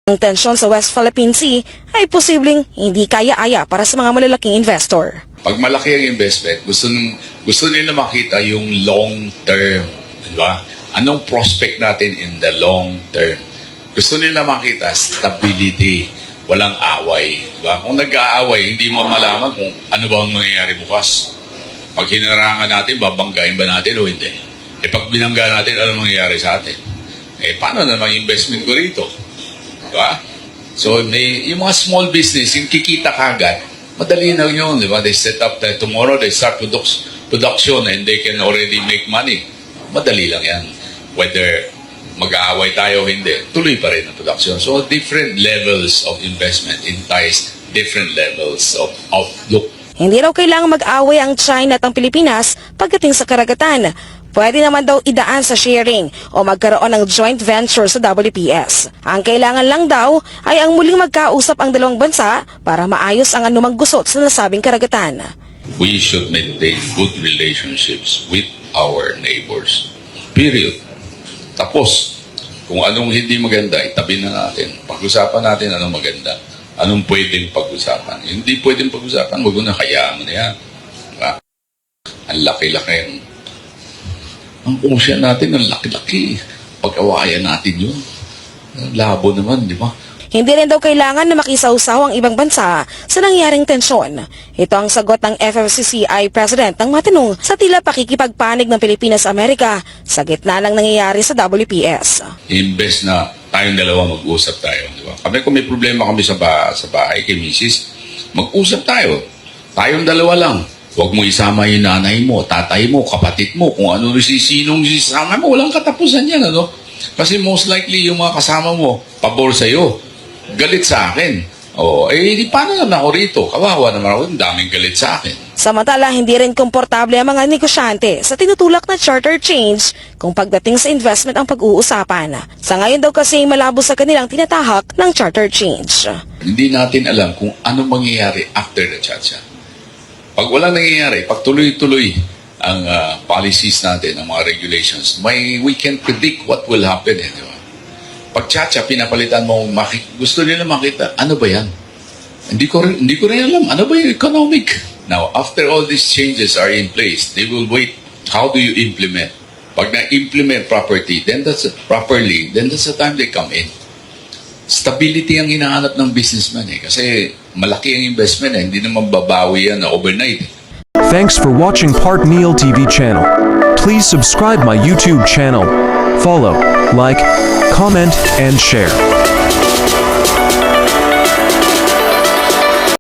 Ang tensyon sa West Philippine Sea ay posibleng hindi kaya-aya para sa mga malalaking investor. Pag malaki ang investment, gusto nila makita yung long term. Diba? Anong prospect natin in the long term? Gusto nila makita stability, walang away. Diba? Kung nag-aaway, hindi mo malaman kung ano ba ang mangyayari bukas. Pag hinarangan natin, babanggain ba natin o hindi? Pag binangga natin, ano mangyayari sa atin? Paano naman yung investment ko rito? Diba? So, yung mga small business, yung kikita kagad, madali na yun, di ba? They set up tomorrow, they start production and they can already make money. Madali lang yan. Whether mag-aaway tayo o hindi, tuloy pa rin ang production. So, different levels of investment entice different levels of outlook. Hindi raw kailangang mag-away ang China at ang Pilipinas pagdating sa karagatan. Pwede naman daw idaan sa sharing o magkaroon ng joint venture sa WPS. Ang kailangan lang daw ay ang muling magkausap ang dalawang bansa para maayos ang anumang gusot sa nasabing karagatan. We should maintain good relationships with our neighbors. Period. Tapos, kung anong hindi maganda, itabi na natin. Pag-usapan natin anong maganda. Anong pwedeng pag-usapan. Hindi pwedeng pag-usapan, wag mo na hayaan mo na yan. Diba? Ang laki-laki. Ang ocean natin, ang laki-laki. Pag-awayan natin yun. Labo naman, di ba? Hindi rin daw kailangan na makisawsaw ang ibang bansa sa nangyaring tensyon. Ito ang sagot ng FFCCI President nang matanong sa tila pakikipagpanig ng Pilipinas-Amerika sa gitna ng nangyayari sa WPS. Imbes na tayong dalawa mag-usap tayo. Di ba? Kung may problema kami sa bahay kay Mrs., mag-usap tayo. Tayong dalawa lang. Huwag mo isama yung nanay mo, tatay mo, kapatid mo, kung ano sinong isama mo, walang katapusan yan, ano? Kasi most likely yung mga kasama mo, pabor sa'yo, galit sa akin. Di paano naman ako rito? Kawawa naman ako, yung daming galit sa akin. Samantala, hindi rin komportable ang mga negosyante sa tinutulak na charter change kung pagdating sa investment ang pag-uusapan. Sa ngayon daw kasi malabo sa kanilang tinatahak ng charter change. Hindi natin alam kung ano mangyayari after the chacha. Pag walang nangyayari, pag tuloy-tuloy ang policies natin, ang mga regulations, we can predict what will happen. Di ba? Pag chacha, pinapalitan mo, gusto nila makita, ano ba yan? Hindi ko rin alam, ano ba yung economic? Now, after all these changes are in place, they will wait. How do you implement? Pag na-implement properly, then that's the time they come in. Stability ang hinahanap ng businessman kasi malaki ang investment hindi naman babawi yan na overnight. Thanks for watching Part Meal TV channel. Please subscribe my YouTube channel. Follow, like, comment, and share.